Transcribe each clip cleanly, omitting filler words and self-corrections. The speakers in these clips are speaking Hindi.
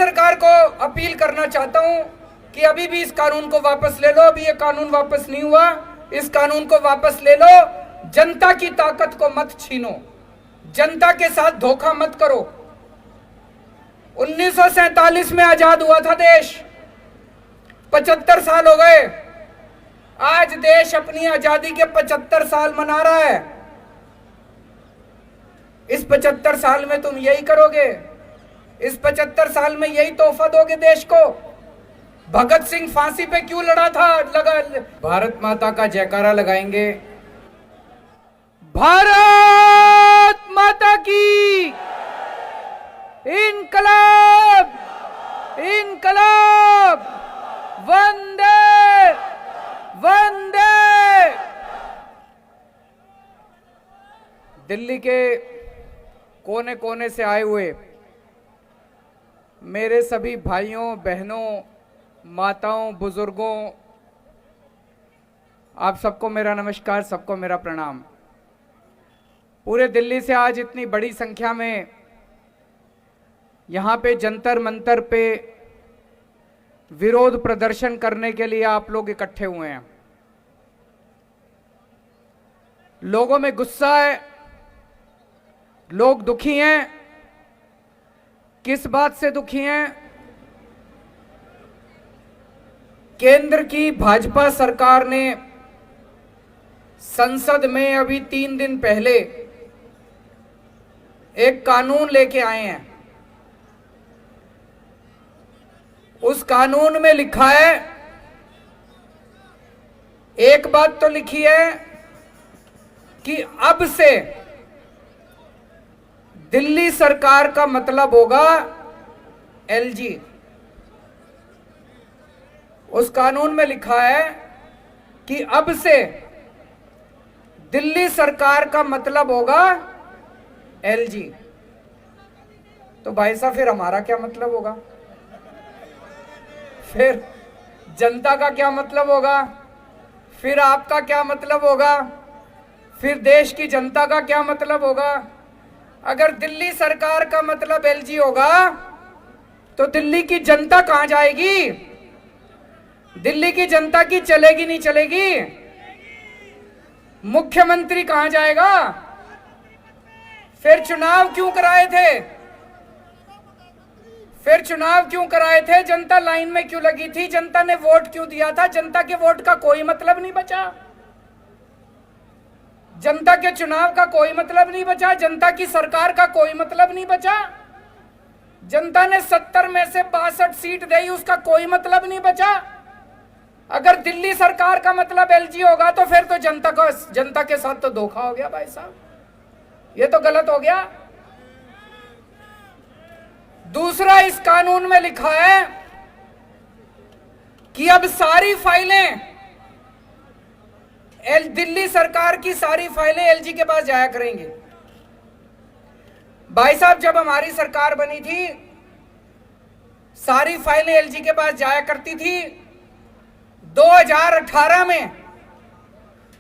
सरकार को अपील करना चाहता हूं कि अभी भी इस कानून को वापस ले लो। अभी ये कानून वापस नहीं हुआ, इस कानून को वापस ले लो। जनता की ताकत को मत छीनो, जनता के साथ धोखा मत करो। 1947 में आजाद हुआ था देश, 75 साल हो गए। आज देश अपनी आजादी के 75 साल मना रहा है। इस 75 साल में तुम यही करोगे? इस 75 साल में यही तोहफा दोगे देश को? भगत सिंह फांसी पे क्यों लड़ा था? भारत माता का जयकारा लगाएंगे। भारत माता की इनकलाब, इनकलाब, वंदे वंदे। दिल्ली के कोने कोने से आए हुए मेरे सभी भाइयों बहनों, माताओं, बुजुर्गों, आप सबको मेरा नमस्कार, सबको मेरा प्रणाम। पूरे दिल्ली से आज इतनी बड़ी संख्या में यहाँ पे जंतर मंतर पे विरोध प्रदर्शन करने के लिए आप लोग इकट्ठे हुए हैं। लोगों में गुस्सा है, लोग दुखी हैं। किस बात से दुखी हैं? केंद्र की भाजपा सरकार ने संसद में अभी 3 दिन पहले एक कानून लेके आए हैं। उस कानून में लिखा है, एक बात तो लिखी है कि अब से दिल्ली सरकार का मतलब होगा एलजी। उस कानून में लिखा है कि अब से दिल्ली सरकार का मतलब होगा एलजी। तो भाई साहब फिर हमारा क्या मतलब होगा? फिर जनता का क्या मतलब होगा? फिर आपका क्या मतलब होगा? फिर देश की जनता का क्या मतलब होगा? अगर दिल्ली सरकार का मतलब एलजी होगा तो दिल्ली की जनता कहां जाएगी? दिल्ली की जनता की चलेगी नहीं चलेगी? मुख्यमंत्री कहां जाएगा? फिर चुनाव क्यों कराए थे? फिर चुनाव क्यों कराए थे? जनता लाइन में क्यों लगी थी? जनता ने वोट क्यों दिया था? जनता के वोट का कोई मतलब नहीं बचा, जनता के चुनाव का कोई मतलब नहीं बचा, जनता की सरकार का कोई मतलब नहीं बचा। जनता ने 70 में से 62 सीट दी, उसका कोई मतलब नहीं बचा। अगर दिल्ली सरकार का मतलब एलजी होगा तो फिर तो जनता के साथ तो धोखा हो गया भाई साहब, ये तो गलत हो गया। दूसरा, इस कानून में लिखा है कि अब सारी फाइलें दिल्ली सरकार की सारी फाइलें एलजी के पास जाया करेंगी। भाई साहब, जब हमारी सरकार बनी थी सारी फाइलें एलजी के पास जाया करती थी। 2018 में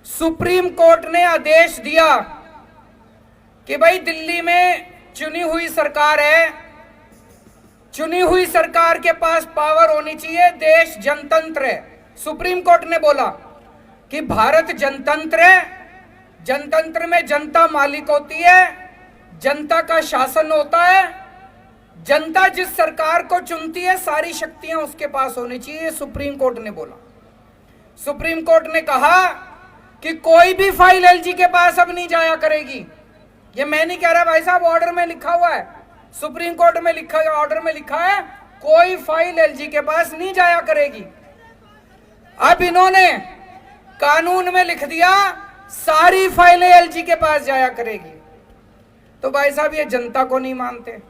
सुप्रीम कोर्ट ने आदेश दिया कि भाई दिल्ली में चुनी हुई सरकार है, चुनी हुई सरकार के पास पावर होनी चाहिए, देश जनतंत्र है। सुप्रीम कोर्ट ने बोला कि भारत जनतंत्र है, जनतंत्र में जनता मालिक होती है, जनता का शासन होता है, जनता जिस सरकार को चुनती है सारी शक्तियां उसके पास होनी चाहिए, सुप्रीम कोर्ट ने बोला। सुप्रीम कोर्ट ने कहा कि कोई भी फाइल एलजी के पास अब नहीं जाया करेगी। ये मैं नहीं कह रहा भाई साहब, ऑर्डर में लिखा हुआ है, सुप्रीम कोर्ट में लिखा है, ऑर्डर में लिखा है कोई फाइल एलजी के पास नहीं जाया करेगी। अब इन्होंने कानून में लिख दिया सारी फाइलें एलजी के पास जाया करेगी। तो भाई साहब, ये जनता को नहीं मानते,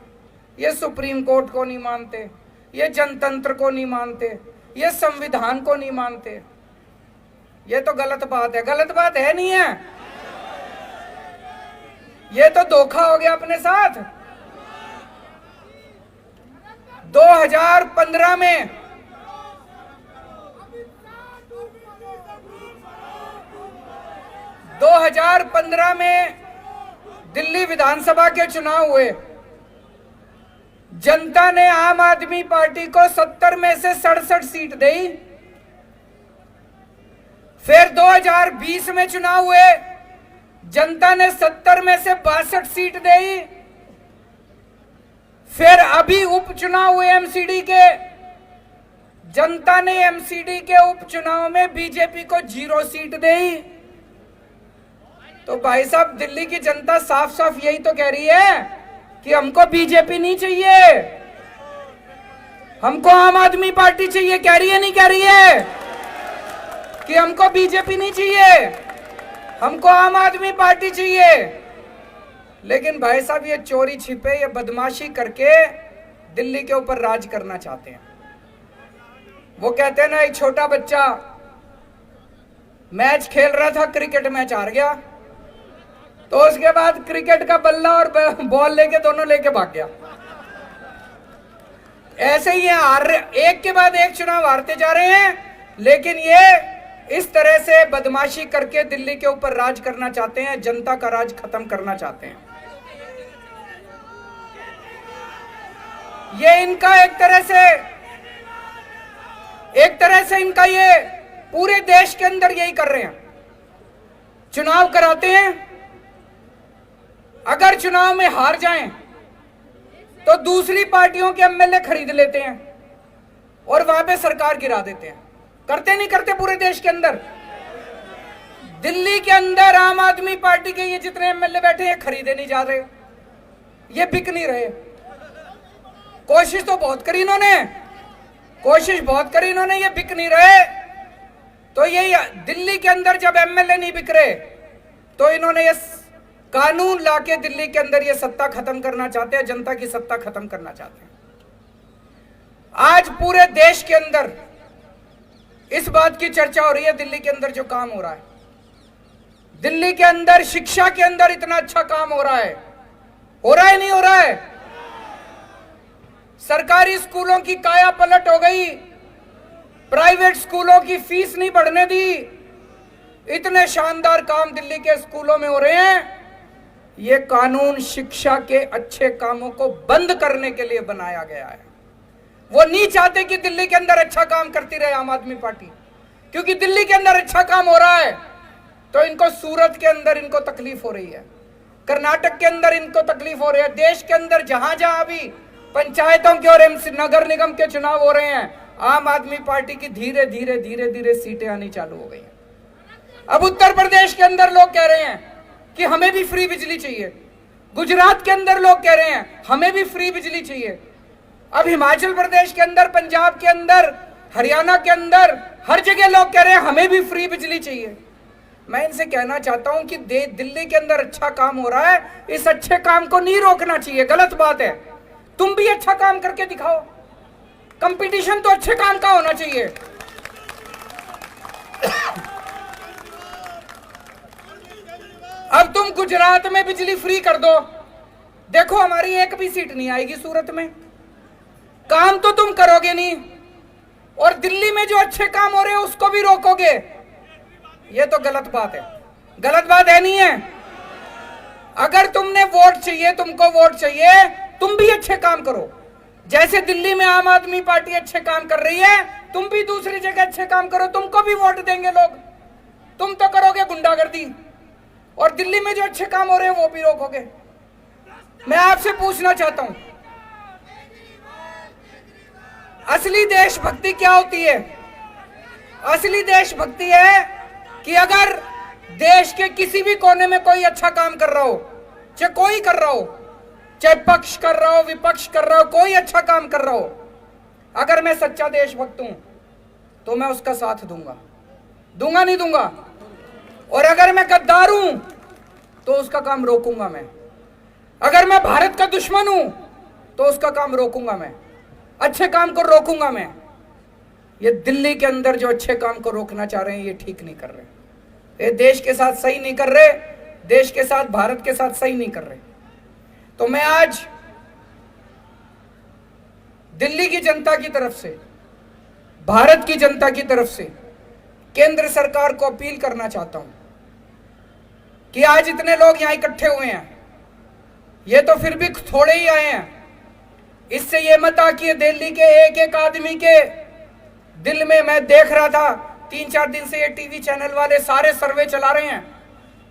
ये सुप्रीम कोर्ट को नहीं मानते, ये जनतंत्र को नहीं मानते, ये संविधान को नहीं मानते। ये तो गलत बात है। गलत बात है नहीं है? ये तो धोखा हो गया अपने साथ। 2015 में दिल्ली विधानसभा के चुनाव हुए। जनता ने आम आदमी पार्टी को 70 में से 67 सीट दी। फिर 2020 में चुनाव हुए, जनता ने 70 में से 62 सीट दी। फिर अभी उपचुनाव हुए एमसीडी के, जनता ने एमसीडी के उपचुनाव में बीजेपी को 0 सीट दी। तो भाई साहब, दिल्ली की जनता साफ साफ यही तो कह रही है कि हमको बीजेपी नहीं चाहिए, हमको आम आदमी पार्टी चाहिए। कह रही है नहीं कह रही है कि हमको बीजेपी नहीं चाहिए, हमको आम आदमी पार्टी चाहिए। लेकिन भाई साहब, ये चोरी छिपे, ये बदमाशी करके दिल्ली के ऊपर राज करना चाहते हैं। वो कहते हैं ना, एक छोटा बच्चा मैच खेल रहा था, क्रिकेट मैच हार गया, तो उसके बाद क्रिकेट का बल्ला और बॉल लेके दोनों लेके भाग गया। ऐसे ही एक के बाद एक चुनाव हारते जा रहे हैं, लेकिन ये इस तरह से बदमाशी करके दिल्ली के ऊपर राज करना चाहते हैं, जनता का राज खत्म करना चाहते हैं। ये इनका एक तरह से इनका ये पूरे देश के अंदर यही कर रहे हैं। चुनाव कराते हैं, अगर चुनाव में हार जाएं तो दूसरी पार्टियों के एमएलए खरीद लेते हैं और वहां पे सरकार गिरा देते हैं। करते नहीं करते पूरे देश के अंदर? दिल्ली के अंदर आम आदमी पार्टी के ये जितने एमएलए बैठे हैं, खरीदे नहीं जा रहे, ये बिक नहीं रहे। कोशिश तो बहुत करी इन्होंने, ये बिक नहीं रहे। तो ये दिल्ली के अंदर जब एमएलए नहीं बिक रहे, तो इन्होंने ये कानून लाके दिल्ली के अंदर ये सत्ता खत्म करना चाहते हैं, जनता की सत्ता खत्म करना चाहते हैं। आज पूरे देश के अंदर इस बात की चर्चा हो रही है, दिल्ली के अंदर जो काम हो रहा है, दिल्ली के अंदर शिक्षा के अंदर इतना अच्छा काम हो रहा है नहीं हो रहा है? सरकारी स्कूलों की काया पलट हो गई, प्राइवेट स्कूलों की फीस नहीं बढ़ने दी। इतने शानदार काम दिल्ली के स्कूलों में हो रहे हैं। ये कानून शिक्षा के अच्छे कामों को बंद करने के लिए बनाया गया है। वो नहीं चाहते कि दिल्ली के अंदर अच्छा काम करती रहे आम आदमी पार्टी, क्योंकि दिल्ली के अंदर अच्छा काम हो रहा है तो इनको सूरत के अंदर इनको तकलीफ हो रही है, कर्नाटक के अंदर इनको तकलीफ हो रही है। देश के अंदर जहां जहां भी पंचायतों के और नगर निगम के चुनाव हो रहे हैं, आम आदमी पार्टी की धीरे धीरे सीटें आनी चालू हो गई। अब उत्तर प्रदेश के अंदर लोग कह रहे हैं कि हमें भी फ्री बिजली चाहिए, गुजरात के अंदर लोग कह रहे हैं हमें भी फ्री बिजली चाहिए। अब हिमाचल प्रदेश के अंदर, पंजाब के अंदर, हरियाणा के अंदर, हर जगह लोग कह रहे हैं हमें भी फ्री बिजली चाहिए। मैं इनसे कहना चाहता हूं कि दिल्ली के अंदर अच्छा काम हो रहा है, इस अच्छे काम को नहीं रोकना चाहिए। गलत बात है, तुम भी अच्छा काम करके दिखाओ। कंपटीशन तो अच्छे काम का होना चाहिए। अब तुम गुजरात में बिजली फ्री कर दो, देखो हमारी एक भी सीट नहीं आएगी सूरत में। काम तो तुम करोगे नहीं, और दिल्ली में जो अच्छे काम हो रहे हैं उसको भी रोकोगे। ये तो गलत बात है। गलत बात है नहीं है? अगर तुमने वोट चाहिए, तुमको वोट चाहिए, तुम भी अच्छे काम करो। जैसे दिल्ली में आम आदमी पार्टी अच्छे काम कर रही है, तुम भी दूसरी जगह अच्छे काम करो, तुमको भी वोट देंगे लोग। तुम तो करोगे गुंडागर्दी, और दिल्ली में जो अच्छे काम हो रहे हैं वो भी रोकोगे। मैं आपसे पूछना चाहता हूं, असली देशभक्ति क्या होती है? असली देशभक्ति है कि अगर देश के किसी भी कोने में कोई अच्छा काम कर रहा हो, चाहे कोई कर रहा हो, चाहे पक्ष कर रहा हो, विपक्ष कर रहा हो, कोई अच्छा काम कर रहा हो, अगर मैं सच्चा देशभक्त हूं तो मैं उसका साथ दूंगा। दूंगा नहीं दूंगा? और अगर मैं गद्दार हूं तो उसका काम रोकूंगा मैं। अगर मैं भारत का दुश्मन हूं तो उसका काम रोकूंगा मैं, अच्छे काम को रोकूंगा मैं। ये दिल्ली के अंदर जो अच्छे काम को रोकना चाह रहे हैं, ये ठीक नहीं कर रहे, ये देश के साथ सही नहीं कर रहे, देश के साथ, भारत के साथ सही नहीं कर रहे। तो मैं आज दिल्ली की जनता की तरफ से, भारत की जनता की तरफ से केंद्र सरकार को अपील करना चाहता हूं कि आज इतने लोग यहां इकट्ठे हुए हैं, ये तो फिर भी थोड़े ही आए हैं। इससे ये मत आकिए दिल्ली के एक एक आदमी के दिल में। मैं देख रहा था 3-4 दिन से ये टीवी चैनल वाले सारे सर्वे चला रहे हैं,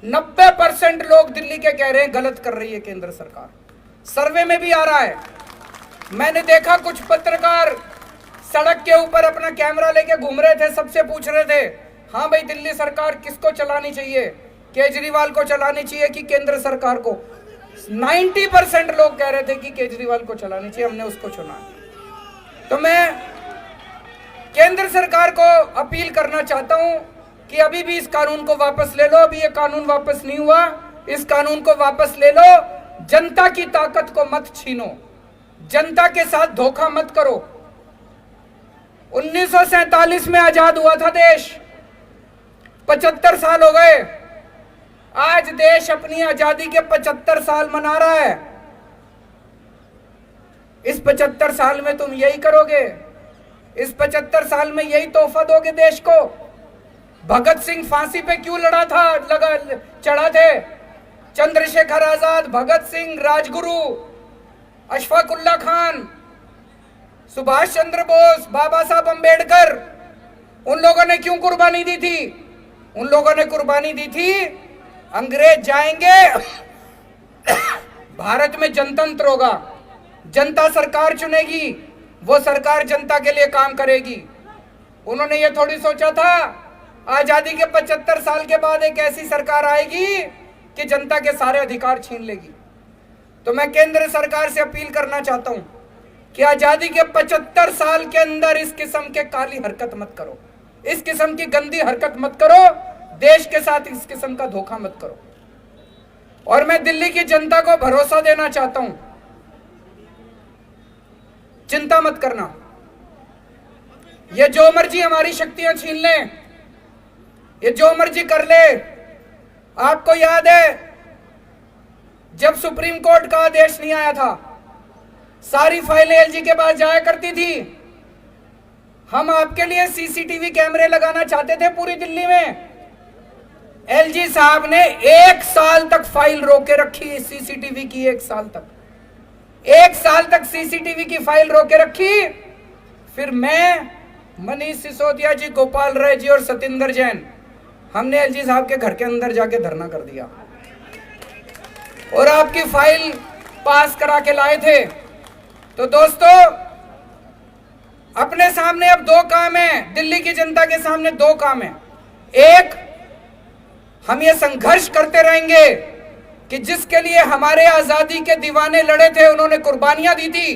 90% लोग दिल्ली के कह रहे हैं गलत कर रही है केंद्र सरकार। सर्वे में भी आ रहा है। मैंने देखा कुछ पत्रकार सड़क के ऊपर अपना कैमरा लेके घूम रहे थे, सबसे पूछ रहे थे, हाँ भाई दिल्ली सरकार किसको चलानी चाहिए, केजरीवाल को चलानी चाहिए कि केंद्र सरकार को। 90% लोग कह रहे थे कि केजरीवाल को चलानी चाहिए, हमने उसको चुना। तो मैं केंद्र सरकार को अपील करना चाहता हूं कि अभी भी इस कानून को वापस ले लो। अभी ये कानून वापस नहीं हुआ, इस कानून को वापस ले लो। जनता की ताकत को मत छीनो, जनता के साथ धोखा मत करो। 1947 में आजाद हुआ था देश, 75 साल हो गए। आज देश अपनी आजादी के 75 साल मना रहा है। इस 75 साल में तुम यही करोगे? इस 75 साल में यही तोहफा दोगे देश को? भगत सिंह फांसी पे क्यों चढ़ा थे? चंद्रशेखर आजाद, भगत सिंह, राजगुरु, अशफाकुल्ला खान, सुभाष चंद्र बोस, बाबा साहब अंबेडकर, उन लोगों ने क्यों कुर्बानी दी थी? उन लोगों ने कुर्बानी दी थी, अंग्रेज जाएंगे, भारत में जनतंत्र होगा, जनता सरकार चुनेगी, वो सरकार जनता के लिए काम करेगी। उन्होंने ये थोड़ी सोचा था आजादी के 75 साल के बाद एक ऐसी सरकार आएगी कि जनता के सारे अधिकार छीन लेगी। तो मैं केंद्र सरकार से अपील करना चाहता हूं कि आजादी के 75 साल के अंदर इस किस्म के काली हरकत मत करो, इस किस्म की गंदी हरकत मत करो, देश के साथ इस किस्म का धोखा मत करो। और मैं दिल्ली की जनता को भरोसा देना चाहता हूं, चिंता मत करना, ये जो मर्जी हमारी शक्तियां छीन ले, ये जो मर्जी कर ले। आपको याद है जब सुप्रीम कोर्ट का आदेश नहीं आया था, सारी फाइलें एलजी के पास जाया करती थी। हम आपके लिए सीसीटीवी कैमरे लगाना चाहते थे पूरी दिल्ली में। एलजी साहब ने 1 साल तक फाइल रोके रखी सीसीटीवी की, 1 साल तक, 1 साल तक सीसीटीवी की फाइल रोके रखी। फिर मैं, मनीष सिसोदिया जी, गोपाल राय जी और सतिंदर जैन, हमने एलजी साहब के घर के अंदर जाके धरना कर दिया और आपकी फाइल पास करा के लाए थे। तो दोस्तों, अपने सामने अब 2 काम है, दिल्ली की जनता के सामने 2 काम है। एक, हम ये संघर्ष करते रहेंगे कि जिसके लिए हमारे आजादी के दीवाने लड़े थे, उन्होंने कुर्बानियां दी थी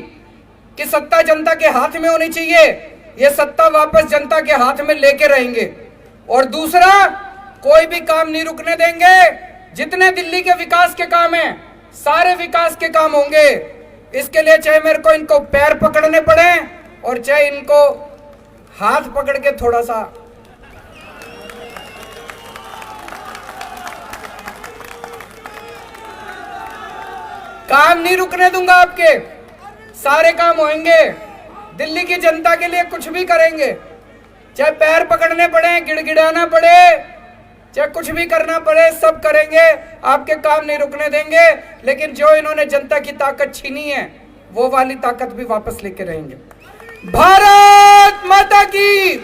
कि सत्ता जनता के हाथ में होनी चाहिए, ये सत्ता वापस जनता के हाथ में लेके रहेंगे। और दूसरा, कोई भी काम नहीं रुकने देंगे। जितने दिल्ली के विकास के काम हैं, सारे विकास के काम होंगे। इसके लिए चाहे मेरे को इनको पैर पकड़ने पड़े और चाहे इनको हाथ पकड़ के थोड़ा सा काम नहीं रुकने दूंगा। आपके सारे काम होंगे, दिल्ली की जनता के लिए कुछ भी करेंगे, चाहे पैर पकड़ने पड़े, गिड़गिड़ाना पड़े, चाहे कुछ भी करना पड़े, सब करेंगे। आपके काम नहीं रुकने देंगे। लेकिन जो इन्होंने जनता की ताकत छीनी है, वो वाली ताकत भी वापस लेके रहेंगे। भारत माता की।